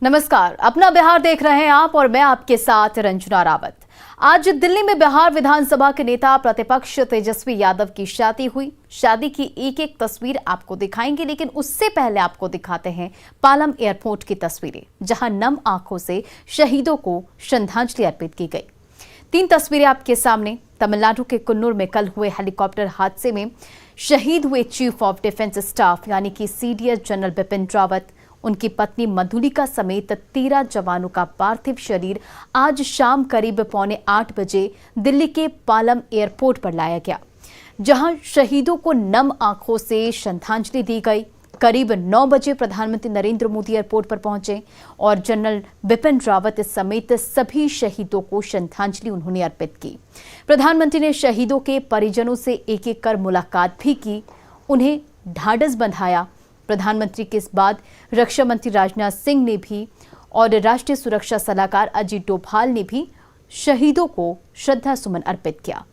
नमस्कार, अपना बिहार देख रहे हैं आप और मैं आपके साथ रंजना रावत। आज दिल्ली में बिहार विधानसभा के नेता प्रतिपक्ष तेजस्वी यादव की शादी हुई। शादी की एक एक तस्वीर आपको दिखाएंगे, लेकिन उससे पहले आपको दिखाते हैं पालम एयरपोर्ट की तस्वीरें, जहां नम आंखों से शहीदों को श्रद्धांजलि अर्पित की गई। 3 तस्वीरें आपके सामने। तमिलनाडु के कुन्नूर में कल हुए हेलीकॉप्टर हादसे में शहीद हुए चीफ ऑफ डिफेंस स्टाफ यानी कि सीडीएस जनरल बिपिन रावत, उनकी पत्नी मधुलिका समेत 13 जवानों का पार्थिव शरीर आज शाम करीब 7:45 बजे दिल्ली के पालम एयरपोर्ट पर लाया गया, जहां शहीदों को नम आंखों से श्रद्धांजलि दी गई। करीब 9 बजे प्रधानमंत्री नरेंद्र मोदी एयरपोर्ट पर पहुंचे और जनरल बिपिन रावत समेत सभी शहीदों को श्रद्धांजलि उन्होंने अर्पित की। प्रधानमंत्री ने शहीदों के परिजनों से एक एक कर मुलाकात भी की, उन्हें ढाढ़स बंधाया। प्रधानमंत्री के बाद रक्षा मंत्री राजनाथ सिंह ने भी और राष्ट्रीय सुरक्षा सलाहकार अजीत डोभाल ने भी शहीदों को श्रद्धा सुमन अर्पित किया।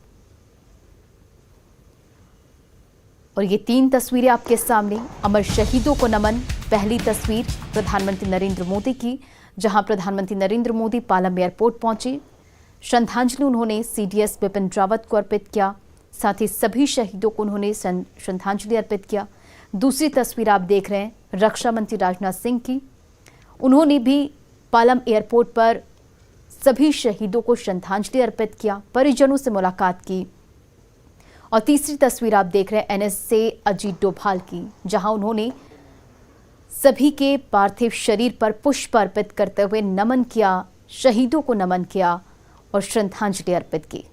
और ये 3 तस्वीरें आपके सामने, अमर शहीदों को नमन। पहली तस्वीर प्रधानमंत्री नरेंद्र मोदी की, जहां प्रधानमंत्री नरेंद्र मोदी पालम एयरपोर्ट पहुंचे। श्रद्धांजलि उन्होंने सीडीएस बिपिन रावत को अर्पित किया, साथ ही सभी शहीदों को उन्होंने श्रद्धांजलि अर्पित किया। दूसरी तस्वीर आप देख रहे हैं रक्षा मंत्री राजनाथ सिंह की, उन्होंने भी पालम एयरपोर्ट पर सभी शहीदों को श्रद्धांजलि अर्पित किया, परिजनों से मुलाकात की। और तीसरी तस्वीर आप देख रहे हैं एनएसए अजीत डोभाल की, जहां उन्होंने सभी के पार्थिव शरीर पर पुष्प अर्पित करते हुए नमन किया, शहीदों को नमन किया और श्रद्धांजलि अर्पित की।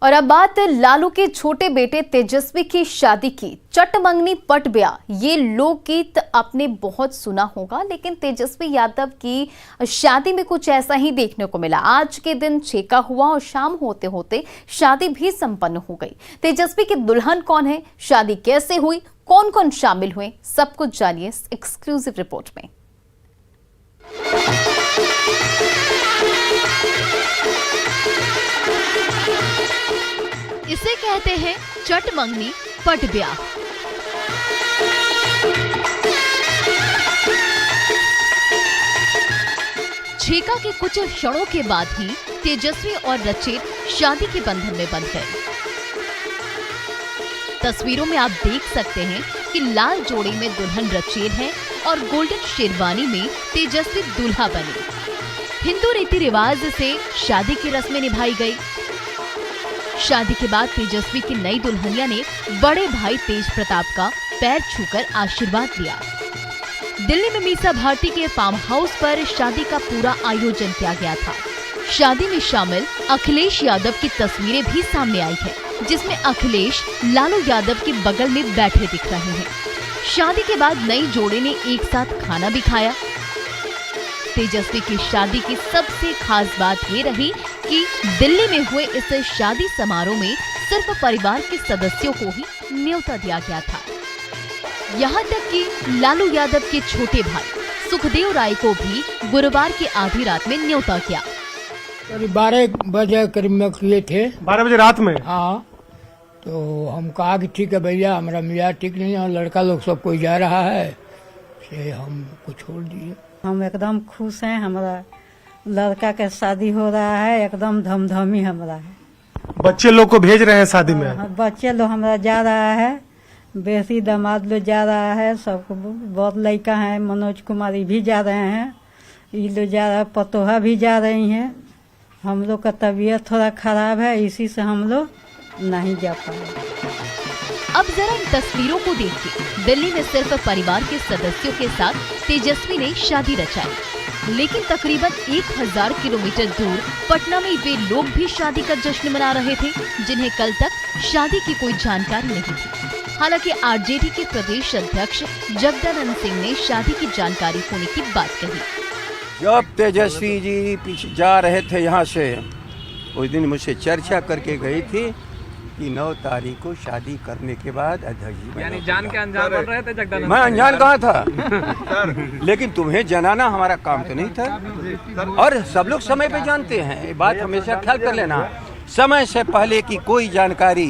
और अब बात लालू के छोटे बेटे तेजस्वी की शादी की। चट मंगनी पट ब्याह, ये लोकगीत आपने बहुत सुना होगा, लेकिन तेजस्वी यादव की शादी में कुछ ऐसा ही देखने को मिला। आज के दिन छेका हुआ और शाम होते होते शादी भी संपन्न हो गई। तेजस्वी की दुल्हन कौन है, शादी कैसे हुई, कौन कौन शामिल हुए, सब कुछ जानिए इस एक्सक्लूसिव रिपोर्ट में। इसे कहते हैं चट मंगनी पट ब्याह। छेका के कुछ क्षणों के बाद ही तेजस्वी और रचित शादी के बंधन में बंध गए। तस्वीरों में आप देख सकते हैं कि लाल जोड़े में दुल्हन रचेल है और गोल्डन शेरवानी में तेजस्वी दूल्हा बने। हिंदू रीति रिवाज से शादी की रस्में निभाई गई। शादी के बाद तेजस्वी की नई दुल्हनिया ने बड़े भाई तेज प्रताप का पैर छूकर आशीर्वाद लिया। दिल्ली में मीसा भारती के फार्म हाउस पर शादी का पूरा आयोजन किया गया था। शादी में शामिल अखिलेश यादव की तस्वीरें भी सामने आई है, जिसमें अखिलेश लालू यादव के बगल में बैठे दिख रहे हैं। शादी के बाद नई जोड़े ने एक साथ खाना भी खाया। तेजस्वी की शादी की सबसे खास बात ये रही कि दिल्ली में हुए इस शादी समारोह में सिर्फ परिवार के सदस्यों को ही न्योता दिया गया था। यहाँ तक कि लालू यादव के छोटे भाई सुखदेव राय को भी गुरुवार की आधी रात में न्योता किया। करीब 12 बजे करीब में किए थे। 12 बजे रात में? हाँ, तो हम कहा कि ठीक है भैया, हमारा मियाँ ठीक नहीं है और लड़का लोग सब कोई जा रहा है, से हमको छोड़ दिए। हम एकदम खुश हैं, हमारा लड़का के शादी हो रहा है, एकदम धमधमी हमारा है। बच्चे लोग को भेज रहे हैं शादी में? बच्चे लोग हमारा जा रहा है, बेसी दामाद लोग जा रहा है, सबको बहुत लड़का है, मनोज कुमारी भी जा रहे हैं, ये लोग जा रहा है, पतोहा भी जा रही हैं। हम लोग का तबीयत थोड़ा खराब है, इसी से हम लोग नहीं जा पाए। अब जरा इन तस्वीरों को देखिए। दिल्ली में सिर्फ परिवार के सदस्यों के साथ तेजस्वी ने शादी रचाई, लेकिन तकरीबन 1000 किलोमीटर दूर पटना में वे लोग भी शादी का जश्न मना रहे थे, जिन्हें कल तक शादी की कोई जानकारी नहीं थी। हालांकि आरजेडी के प्रदेश अध्यक्ष जगदानंद सिंह ने शादी की जानकारी होने की बात कही। जब तेजस्वी जी पीछे जा रहे थे यहाँ से, उस दिन मुझसे चर्चा करके गई थी कि 9 तारीख को शादी करने के बाद अध्यक्ष जी, यानी जान के अनजान बन रहे थे जगदानंद? मैं अनजान कहाँ था लेकिन तुम्हें जनाना हमारा काम तो नहीं था। और सब लोग समय पे जानते हैं, ये बात हमेशा ख्याल कर लेना, समय से पहले की कोई जानकारी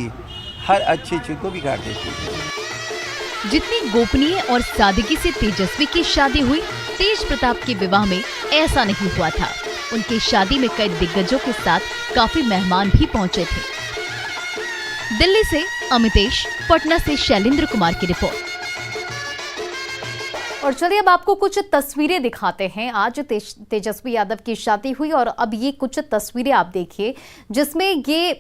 हर अच्छी चीज को बिगाड़ देती है। जितनी गोपनीय और सादगी से तेजस्वी की शादी हुई, तेज प्रताप के विवाह में ऐसा नहीं हुआ था। उनकी शादी में कई दिग्गजों के साथ काफी मेहमान भी पहुंचे थे। दिल्ली से अमितेश, पटना से शैलेंद्र कुमार की रिपोर्ट। और चलिए अब आपको कुछ तस्वीरें दिखाते हैं। आज तेजस्वी यादव की शादी हुई और अब ये कुछ तस्वीरें आप देखिए, जिसमें ये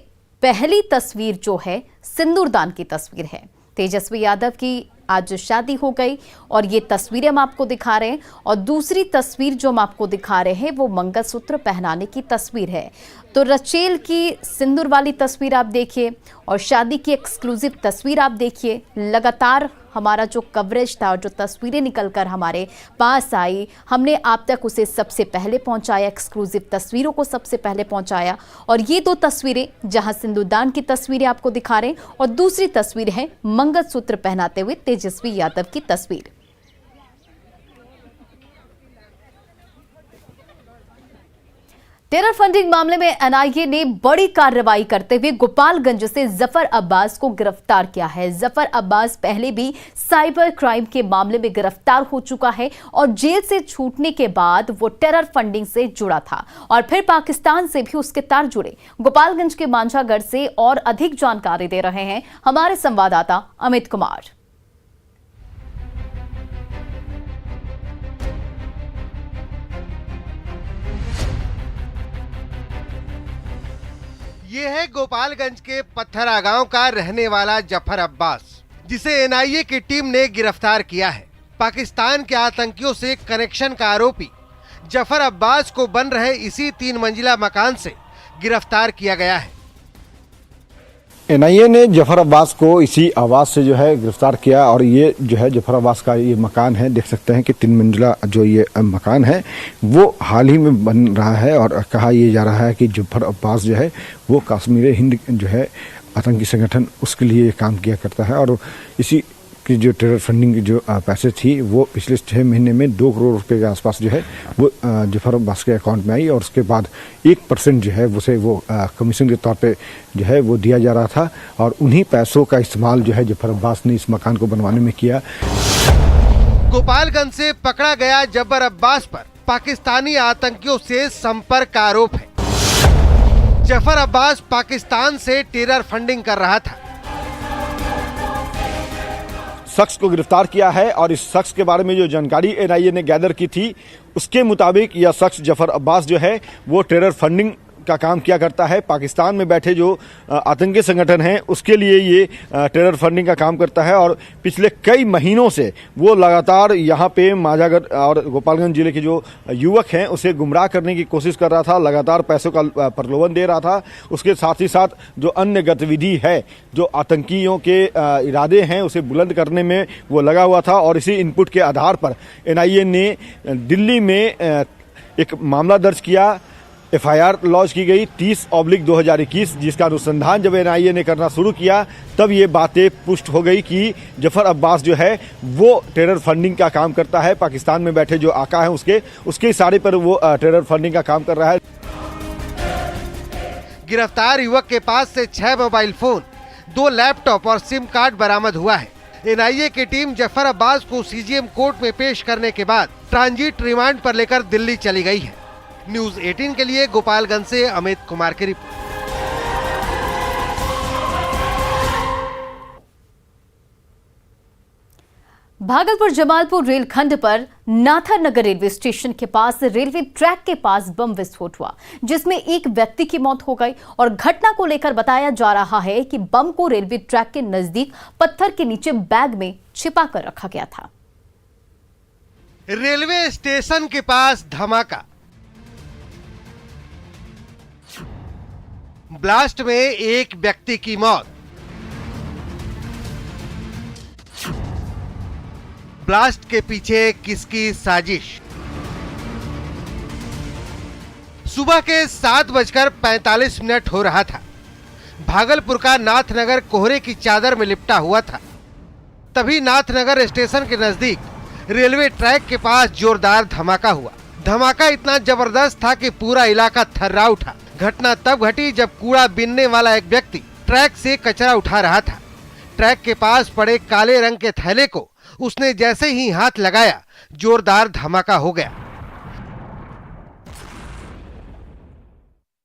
पहली तस्वीर जो है सिंदूरदान की तस्वीर है। तेजस्वी यादव की आज शादी हो गई और ये तस्वीरें हम आपको दिखा रहे हैं। और दूसरी तस्वीर जो हम आपको दिखा रहे हैं वो मंगलसूत्र पहनाने की तस्वीर है। तो रचेल की सिंदूर वाली तस्वीर आप देखिए और शादी की एक्सक्लूसिव तस्वीर आप देखिए। लगातार हमारा जो कवरेज था और जो तस्वीरें निकलकर हमारे पास आई, हमने आप तक उसे सबसे पहले पहुंचाया, एक्सक्लूसिव तस्वीरों को सबसे पहले पहुंचाया। और ये दो तस्वीरें जहां सिंदूरदान की तस्वीरें आपको दिखा रहे हैं और दूसरी तस्वीर है मंगलसूत्र पहनाते हुए तेजस्वी यादव की तस्वीर। टेरर फंडिंग मामले में एनआईए ने बड़ी कार्रवाई करते हुए गोपालगंज से जफर अब्बास को गिरफ्तार किया है। जफर अब्बास पहले भी साइबर क्राइम के मामले में गिरफ्तार हो चुका है और जेल से छूटने के बाद वो टेरर फंडिंग से जुड़ा था और फिर पाकिस्तान से भी उसके तार जुड़े। गोपालगंज के मांझागढ़ से और अधिक जानकारी दे रहे हैं हमारे संवाददाता अमित कुमार। ये है गोपालगंज के पत्थरा गांव का रहने वाला जफर अब्बास, जिसे एनआईए की टीम ने गिरफ्तार किया है। पाकिस्तान के आतंकियों से कनेक्शन का आरोपी जफर अब्बास को बन रहे इसी 3 मंजिला मकान से गिरफ्तार किया गया है। एनआईए ने जफर अब्बास को इसी आवास से जो है गिरफ्तार किया और ये जो है जफर अब्बास का ये मकान है, देख सकते हैं कि 3 मंजिला जो ये मकान है वो हाल ही में बन रहा है। और कहा यह जा रहा है कि जफर अब्बास जो है वो कश्मीर हिंद जो है आतंकी संगठन उसके लिए काम किया करता है और इसी की जो टेरर फंडिंग की जो पैसे थी वो पिछले 6 महीने में 2 करोड़ रुपए के आसपास जो है वो जफर अब्बास के अकाउंट में आई और उसके बाद 1% जो है उसे वो कमीशन के तौर पे जो है वो दिया जा रहा था और उन्हीं पैसों का इस्तेमाल जो है जफर अब्बास ने इस मकान को बनवाने में किया। गोपालगंज से पकड़ा गया जफर अब्बास पर पाकिस्तानी आतंकियों से संपर्क का आरोप है। जफर अब्बास पाकिस्तान से टेरर फंडिंग कर रहा था। शख्स को गिरफ्तार किया है और इस शख्स के बारे में जो जानकारी एनआईए ने गैदर की थी उसके मुताबिक यह शख्स जफर अब्बास जो है वो टेरर फंडिंग का काम किया करता है। पाकिस्तान में बैठे जो आतंकी संगठन हैं उसके लिए ये टेरर फंडिंग का काम करता है और पिछले कई महीनों से वो लगातार यहाँ पे मांझागढ़ और गोपालगंज जिले के जो युवक हैं उसे गुमराह करने की कोशिश कर रहा था, लगातार पैसों का प्रलोभन दे रहा था। उसके साथ ही साथ जो अन्य गतिविधि है, जो आतंकियों के इरादे हैं उसे बुलंद करने में वो लगा हुआ था और इसी इनपुट के आधार पर एनआईए ने दिल्ली में एक मामला दर्ज किया, एफआईआर लॉन्च की गई 30/2021, जिसका अनुसंधान जब एनआईए ने करना शुरू किया तब ये बातें पुष्ट हो गई कि जफर अब्बास जो है वो टेरर फंडिंग का काम करता है। पाकिस्तान में बैठे जो आका हैं उसके इशारे पर वो टेरर फंडिंग का काम कर रहा है। गिरफ्तार युवक के पास से 6 मोबाइल फोन, 2 लैपटॉप और सिम कार्ड बरामद हुआ है। एनआईए की टीम जफर अब्बास को सीजीएम कोर्ट में पेश करने के बाद ट्रांजिट रिमांड पर लेकर दिल्ली चली गई है। न्यूज़ 18 के लिए गोपालगंज से अमित कुमार की रिपोर्ट। भागलपुर जमालपुर रेलखंड पर नाथरनगर रेलवे स्टेशन के पास रेलवे ट्रैक के पास बम विस्फोट हुआ, जिसमें एक व्यक्ति की मौत हो गई और घटना को लेकर बताया जा रहा है कि बम को रेलवे ट्रैक के नजदीक पत्थर के नीचे बैग में छिपा कर रखा गया था। रेलवे स्टेशन के पास धमाका, ब्लास्ट में एक व्यक्ति की मौत। ब्लास्ट के पीछे किसकी साजिश? सुबह के 7:45 हो रहा था। भागलपुर का नाथनगर कोहरे की चादर में लिपटा हुआ था। तभी नाथनगर स्टेशन के नजदीक रेलवे ट्रैक के पास जोरदार धमाका हुआ। धमाका इतना जबरदस्त था कि पूरा इलाका थर्रा उठा। घटना तब घटी जब कूड़ा बीनने वाला एक व्यक्ति ट्रैक से कचरा उठा रहा था। ट्रैक के पास पड़े काले रंग के थैले को उसने जैसे ही हाथ लगाया, जोरदार धमाका हो गया।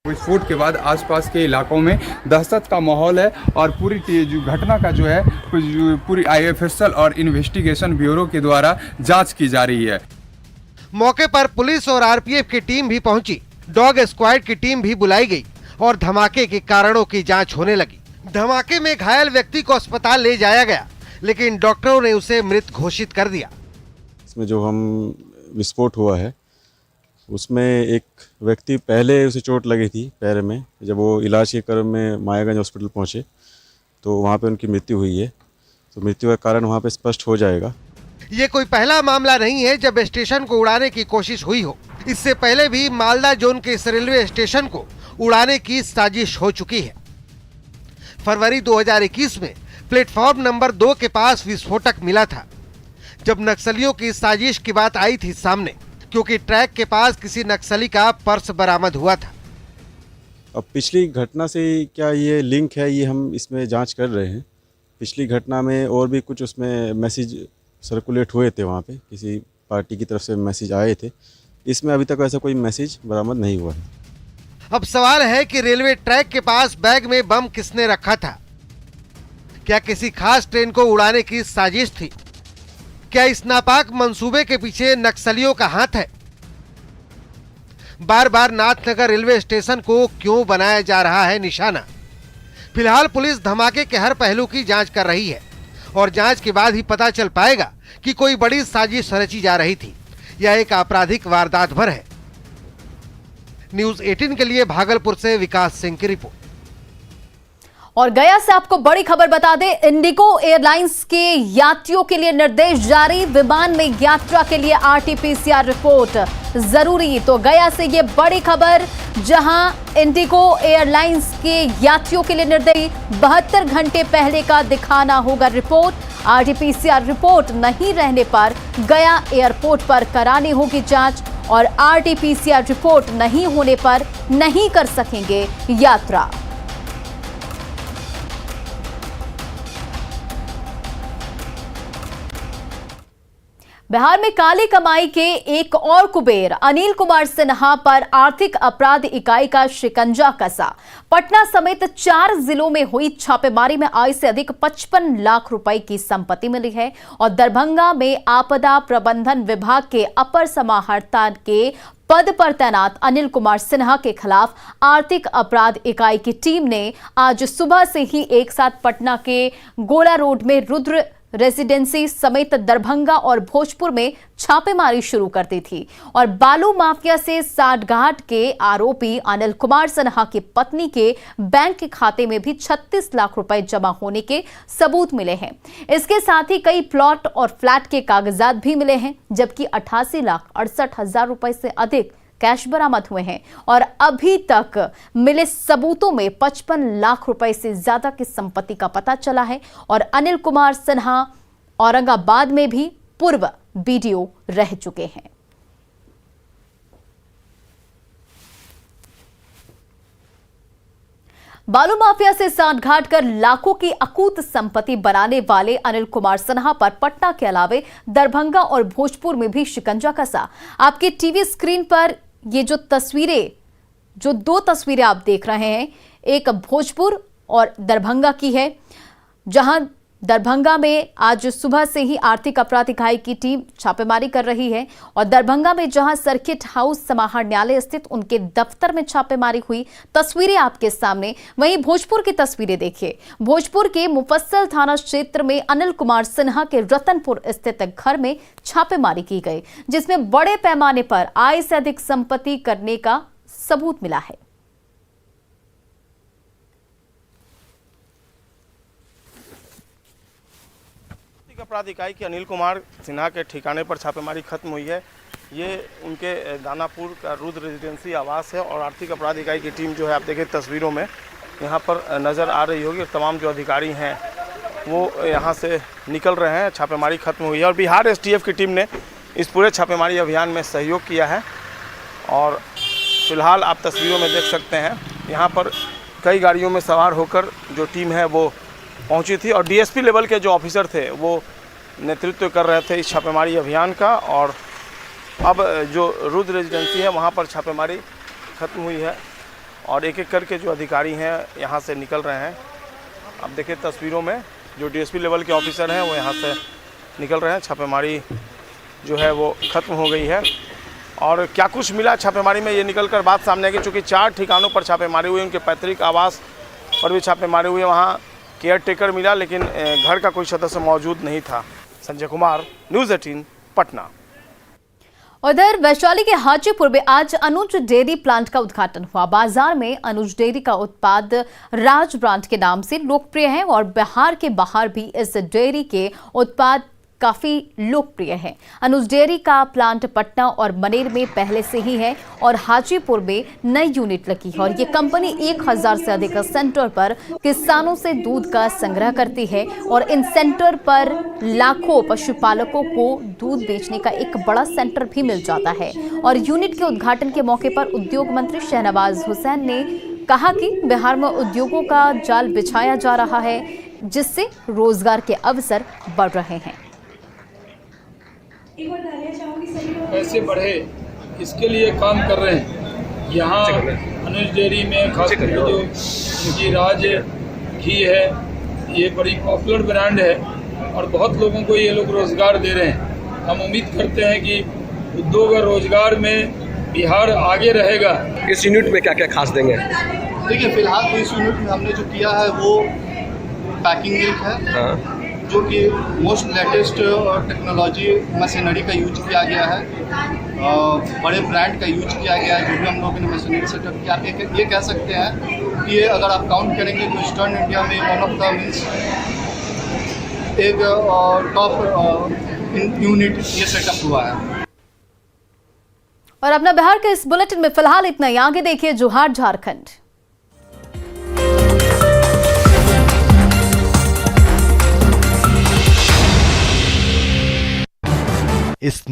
विस्फोट के बाद आसपास के इलाकों में दहशत का माहौल है और पूरी जो घटना का जो है पूरी आईएफएसएल और इन्वेस्टिगेशन ब्यूरो के द्वारा जांच की जा रही है। मौके पर पुलिस और आरपीएफ की टीम भी पहुंची, डॉग स्क्वाड की टीम भी बुलाई गई और धमाके के कारणों की जांच होने लगी। धमाके में घायल व्यक्ति को अस्पताल ले जाया गया, लेकिन डॉक्टरों ने उसे मृत घोषित कर दिया। इसमें जो हम विस्फोट हुआ है उसमें एक व्यक्ति पहले उसे चोट लगी थी पैर में, जब वो इलाज के क्रम में मायागंज हॉस्पिटल पहुंचे तो वहां पे उनकी मृत्यु हुई है। तो मृत्यु का कारण वहां पे स्पष्ट हो जाएगा। ये कोई पहला मामला नहीं है जब स्टेशन को उड़ाने की कोशिश हुई हो। इससे पहले भी मालदा जोन के इस रेलवे स्टेशन को उड़ाने की साजिश हो चुकी है। फरवरी 2021 में प्लेटफॉर्म नंबर 2 के पास विस्फोटक मिला था, जब नक्सलियों की साजिश की बात आई थी सामने, क्योंकि ट्रैक के पास किसी नक्सली का पर्स बरामद हुआ था। अब पिछली घटना से क्या ये लिंक है, ये हम इसमें जांच कर रहे हैं। पिछली घटना में और भी कुछ उसमें मैसेज सर्कुलेट हुए थे, वहाँ पे किसी पार्टी की तरफ से मैसेज आए थे। इसमें अभी तक ऐसा कोई मैसेज बरामद नहीं हुआ है। अब सवाल है कि रेलवे ट्रैक के पास बैग में बम किसने रखा था? क्या किसी खास ट्रेन को उड़ाने की साजिश थी? क्या इस नापाक मंसूबे के पीछे नक्सलियों का हाथ है? बार बार नाथनगर रेलवे स्टेशन को क्यों बनाया जा रहा है निशाना? फिलहाल पुलिस धमाके के हर पहलू की जांच कर रही है और जांच के बाद ही पता चल पाएगा कि कोई बड़ी साजिश रची जा रही थी या एक आपराधिक वारदात भर है। न्यूज़ 18 के लिए भागलपुर से विकास सिंह की रिपोर्ट। और गया से आपको बड़ी खबर बता दें, इंडिगो एयरलाइंस के यात्रियों के लिए निर्देश जारी, विमान में यात्रा के लिए आरटीपीसीआर रिपोर्ट जरूरी। तो गया से ये बड़ी खबर, जहां इंडिगो एयरलाइंस के यात्रियों के लिए निर्देश, 72 घंटे पहले का दिखाना होगा रिपोर्ट। आरटीपीसीआर रिपोर्ट नहीं रहने पर गया एयरपोर्ट पर करानी होगी जांच और आरटीपीसीआर रिपोर्ट नहीं होने पर नहीं कर सकेंगे यात्रा। बिहार में काली कमाई के एक और कुबेर अनिल कुमार सिन्हा पर आर्थिक अपराध इकाई का शिकंजा कसा। पटना समेत 4 जिलों में हुई छापेमारी में आय से अधिक 55 लाख रुपए की संपत्ति मिली है और दरभंगा में आपदा प्रबंधन विभाग के अपर समाहर्ता के पद पर तैनात अनिल कुमार सिन्हा के खिलाफ आर्थिक अपराध इकाई की टीम ने आज सुबह से ही एक साथ पटना के गोला रोड में रुद्र रेजिडेंसी समेत दरभंगा और भोजपुर में छापेमारी शुरू कर दी थी और बालू माफिया से सांठगांठ के आरोपी अनिल कुमार सिन्हा की पत्नी के बैंक के खाते में भी 36 लाख रुपए जमा होने के सबूत मिले हैं। इसके साथ ही कई प्लॉट और फ्लैट के कागजात भी मिले हैं, जबकि 88,68,000 रुपए से अधिक कैश बरामद हुए हैं और अभी तक मिले सबूतों में 55 लाख रुपए से ज्यादा की संपत्ति का पता चला है और अनिल कुमार सिन्हा औरंगाबाद में भी पूर्व बीडीओ रह चुके हैं। बालू माफिया से सांठगांठ कर लाखों की अकूत संपत्ति बनाने वाले अनिल कुमार सिन्हा पर पटना के अलावे दरभंगा और भोजपुर में भी शिकंजा कसा। आपके टीवी स्क्रीन पर ये जो 2 तस्वीरें आप देख रहे हैं, एक भोजपुर और दरभंगा की है, जहां दरभंगा में आज सुबह से ही आर्थिक अपराध इकाई की टीम छापेमारी कर रही है और दरभंगा में जहां सर्किट हाउस समाहरणालय स्थित उनके दफ्तर में छापेमारी हुई, तस्वीरें आपके सामने। वहीं भोजपुर की तस्वीरें देखिए। भोजपुर के मुफस्सल थाना क्षेत्र में अनिल कुमार सिन्हा के रतनपुर स्थित घर में छापेमारी की गई, जिसमें बड़े पैमाने पर आय से अधिक संपत्ति करने का सबूत मिला है। अपराध इकाई के अनिल कुमार सिन्हा के ठिकाने पर छापेमारी खत्म हुई है। ये उनके दानापुर का रुद्र रेजिडेंसी आवास है और आर्थिक अपराध इकाई की टीम जो है आप देखें तस्वीरों में यहाँ पर नज़र आ रही होगी। तमाम जो अधिकारी हैं वो यहाँ से निकल रहे हैं। छापेमारी खत्म हुई है और बिहार एसटीएफ की टीम ने इस पूरे छापेमारी अभियान में सहयोग किया है और फिलहाल आप तस्वीरों में देख सकते हैं यहाँ पर कई गाड़ियों में सवार होकर जो टीम है वो पहुंची थी और डीएसपी लेवल के जो ऑफिसर थे वो नेतृत्व कर रहे थे इस छापेमारी अभियान का। और अब जो रुद्र रेजिडेंसी है वहाँ पर छापेमारी खत्म हुई है और एक एक करके जो अधिकारी हैं यहाँ से निकल रहे हैं। अब देखिए तस्वीरों में जो डीएसपी लेवल के ऑफिसर हैं वो यहाँ से निकल रहे हैं। छापेमारी जो है वो खत्म हो गई है और क्या कुछ मिला छापेमारी में ये निकल कर बात सामने आई कि चूँकि 4 ठिकानों पर छापेमारी हुई, उनके पैतृक आवास पर भी छापेमारी हुई। वहाँ केयर टेकर मिला लेकिन घर का कोई सदस्य मौजूद नहीं था। संजय कुमार, न्यूज़ 18 पटना। उधर वैशाली के हाजीपुर में आज अनुज डेयरी प्लांट का उद्घाटन हुआ। बाजार में अनुज डेयरी का उत्पाद राज ब्रांड के नाम से लोकप्रिय है और बिहार के बाहर भी इस डेयरी के उत्पाद काफी लोकप्रिय है। अनुज डेयरी का प्लांट पटना और मनेर में पहले से ही है और हाजीपुर में नई यूनिट लगी है और ये कंपनी 1000 से अधिक सेंटर पर किसानों से दूध का संग्रह करती है और इन सेंटर पर लाखों पशुपालकों को दूध बेचने का एक बड़ा सेंटर भी मिल जाता है। और यूनिट के उद्घाटन के मौके पर उद्योग मंत्री शहनवाज हुसैन ने कहा कि बिहार में उद्योगों का जाल बिछाया जा रहा है जिससे रोजगार के अवसर बढ़ रहे हैं। कैसे बढ़े इसके लिए काम कर रहे हैं। यहाँ अनुज डेयरी में खासकर जो इनकी राज घी है ये बड़ी पॉपुलर ब्रांड है और बहुत लोगों को ये लोग रोजगार दे रहे हैं। हम उम्मीद करते हैं कि उद्योग और रोजगार में बिहार आगे रहेगा। इस यूनिट में क्या क्या खास देंगे? देखिए फिलहाल तो इस यूनिट में हमने जो किया है वो पैकिंग मिल्क है जो कि मोस्ट लेटेस्ट टेक्नोलॉजी मशीनरी का यूज किया गया है, बड़े ब्रांड का यूज किया गया है। जो भी हम लोगों ने मशीनरी सेटअप किया ये कह सकते हैं कि ये अगर आप काउंट करेंगे तो ईस्टर्न इंडिया में वन ऑफ द मीन्स एक टॉप यूनिट ये सेटअप हुआ है। और अपना बिहार के इस बुलेटिन में फिलहाल इतना ही। आगे देखिए जोहार झारखंड। इस